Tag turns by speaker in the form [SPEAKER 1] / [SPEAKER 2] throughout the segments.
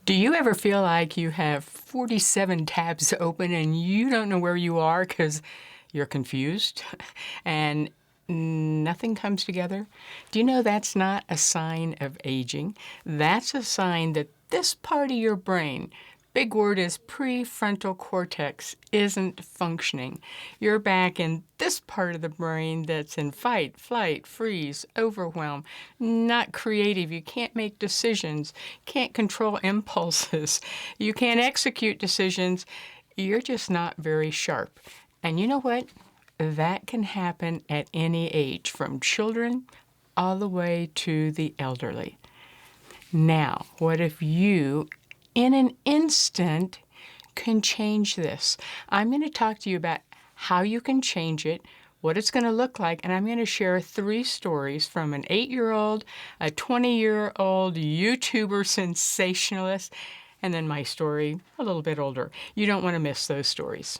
[SPEAKER 1] Do you ever feel like you have 47 tabs open and you don't know where you are because you're confused and nothing comes together? Do you know that's not a sign of aging? That's a sign that this part of your brain, big word is prefrontal cortex, isn't functioning. You're back in this part of the brain that's in fight, flight, freeze, overwhelm, not creative. You can't make decisions, can't control impulses, you can't execute decisions. You're just not very sharp. And you know what? That can happen at any age, from children all the way to the elderly. Now, what if you, in an instant, can change this? I'm going to talk to you about how you can change it, what it's going to look like, and I'm going to share 3 stories from an 8-year-old, a 20-year-old YouTuber sensationalist, and then my story, a little bit older. You don't want to miss those stories.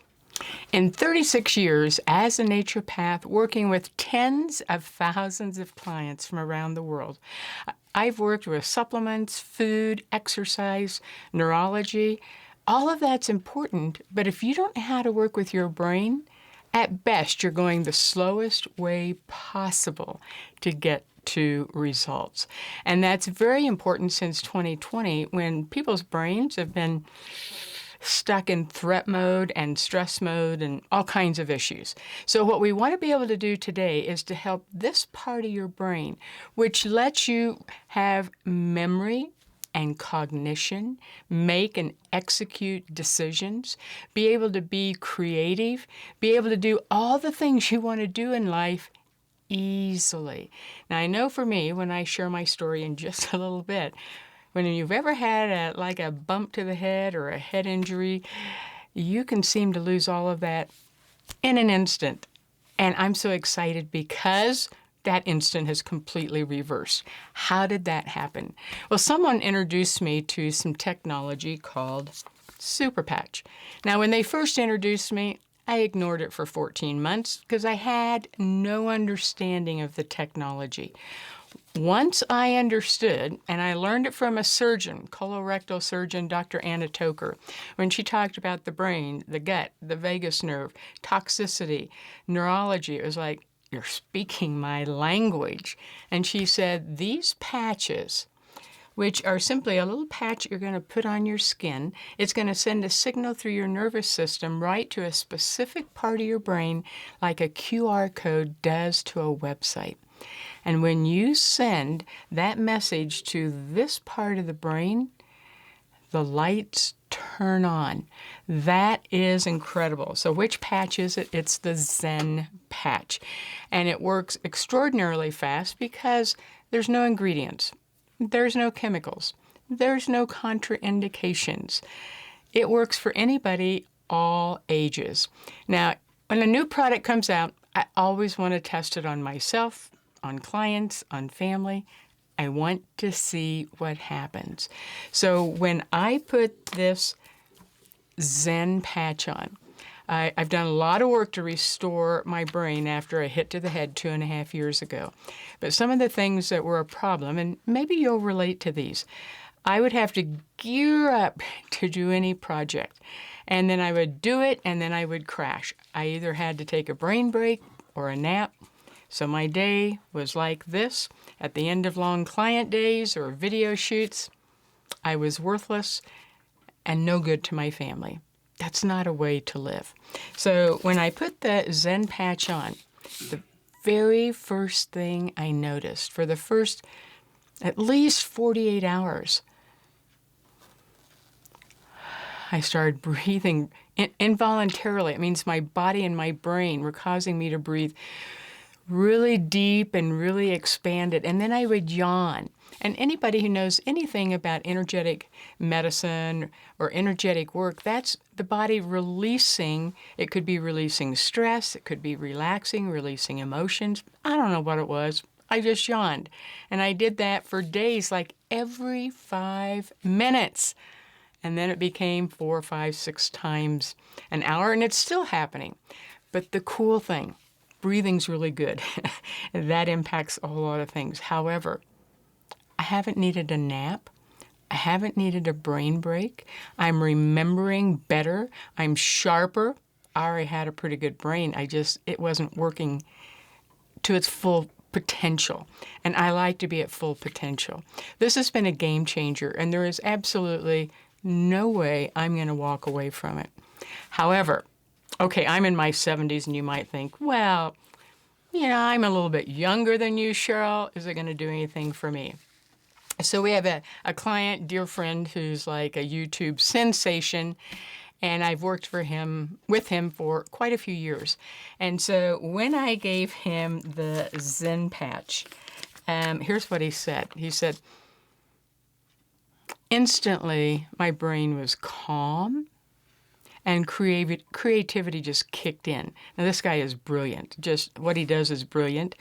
[SPEAKER 1] In 36 years as a naturopath, working with tens of thousands of clients from around the world, I've worked with supplements, food, exercise, neurology. All of that's important, but if you don't know how to work with your brain, at best you're going the slowest way possible to get to results. And that's very important since 2020, when people's brains have been stuck in threat mode and stress mode and all kinds of issues. So what we want to be able to do today is to help this part of your brain, which lets you have memory and cognition, make and execute decisions, be able to be creative, be able to do all the things you want to do in life easily. Now, I know for me, when I share my story in just a little bit, when you've ever had a bump to the head or a head injury, you can seem to lose all of that in an instant. And I'm so excited because that instant has completely reversed. How did that happen? Well, someone introduced me to some technology called Super Patch. Now, when they first introduced me, I ignored it for 14 months because I had no understanding of the technology. Once I understood, and I learned it from a surgeon, colorectal surgeon, Dr. Anna Toker, when she talked about the brain, the gut, the vagus nerve, toxicity, neurology, it was like, you're speaking my language. And she said, these patches, which are simply a little patch you're going to put on your skin, it's going to send a signal through your nervous system right to a specific part of your brain, like a QR code does to a website. And when you send that message to this part of the brain, the lights turn on. That is incredible. So which patch is it? It's the Zen patch. And it works extraordinarily fast because there's no ingredients. There's no chemicals. There's no contraindications. It works for anybody, all ages. Now, when a new product comes out, I always want to test it on myself, on clients, on family. I want to see what happens. So when I put this Zen patch on, I've done a lot of work to restore my brain after a hit to the head 2.5 years ago. But some of the things that were a problem, and maybe you'll relate to these, I would have to gear up to do any project. And then I would do it, and then I would crash. I either had to take a brain break or a nap. So my day was like this. At the end of long client days or video shoots, I was worthless and no good to my family. That's not a way to live. So when I put the Zen patch on, the very first thing I noticed for the first at least 48 hours, I started breathing involuntarily. It means my body and my brain were causing me to breathe really deep and really expanded. And then I would yawn. And anybody who knows anything about energetic medicine or energetic work, that's the body releasing. It could be releasing stress. It could be relaxing, releasing emotions. I don't know what it was. I just yawned. And I did that for days, like every 5 minutes. And then it became 4, 5, 6 times an hour, and it's still happening. But the cool thing, breathing's really good. That impacts a whole lot of things. However, I haven't needed a nap. I haven't needed a brain break. I'm remembering better. I'm sharper. I already had a pretty good brain. It wasn't working to its full potential. And I like to be at full potential. This has been a game changer, and there is absolutely no way I'm going to walk away from it. However, okay, I'm in my 70s, and you might think, well, I'm a little bit younger than you, Cheryl. Is it going to do anything for me? So we have a client, dear friend, who's like a YouTube sensation, and I've worked with him for quite a few years. And so when I gave him the Zen Patch, here's what he said. He said, instantly my brain was calm, and creativity just kicked in. Now, this guy is brilliant. Just what he does is brilliant.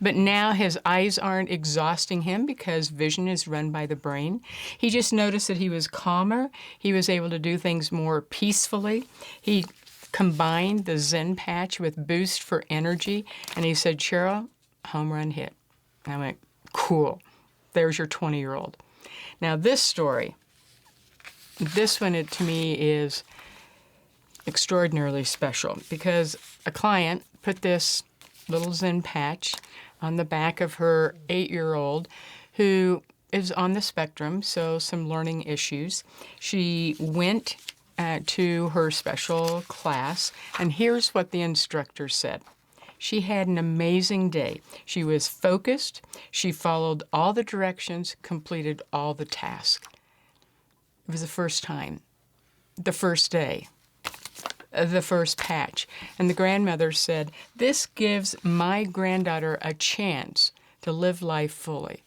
[SPEAKER 1] But now his eyes aren't exhausting him because vision is run by the brain. He just noticed that he was calmer. He was able to do things more peacefully. He combined the Zen Patch with Boost for energy. And he said, Cheryl, home run hit. And I went, cool. There's your 20-year-old. Now, this story, this one, to me, is extraordinarily special because a client put this little Zen patch on the back of her 8-year-old who is on the spectrum, so some learning issues. She went to her special class, and here's what the instructor said. She had an amazing day. She was focused. She followed all the directions, completed all the tasks. It was the first time, the first day, the first patch. And the grandmother said, this gives my granddaughter a chance to live life fully.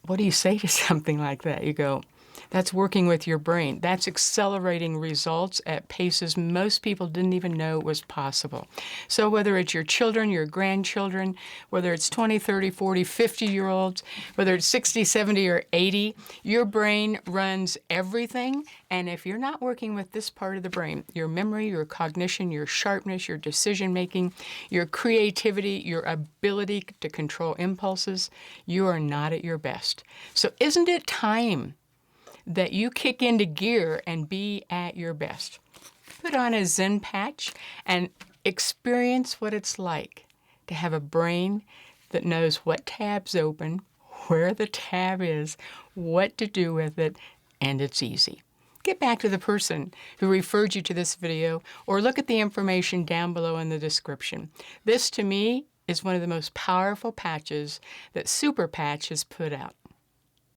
[SPEAKER 1] What do you say to something like that? You go, that's working with your brain. That's accelerating results at paces most people didn't even know was possible. So whether it's your children, your grandchildren, whether it's 20, 30, 40, 50-year-olds, whether it's 60, 70, or 80, your brain runs everything. And if you're not working with this part of the brain, your memory, your cognition, your sharpness, your decision-making, your creativity, your ability to control impulses, you are not at your best. So isn't it time that you kick into gear and be at your best? Put on a Zen patch and experience what it's like to have a brain that knows what tab's open, where the tab is, what to do with it, and it's easy. Get back to the person who referred you to this video or look at the information down below in the description. This, to me, is one of the most powerful patches that Super Patch has put out.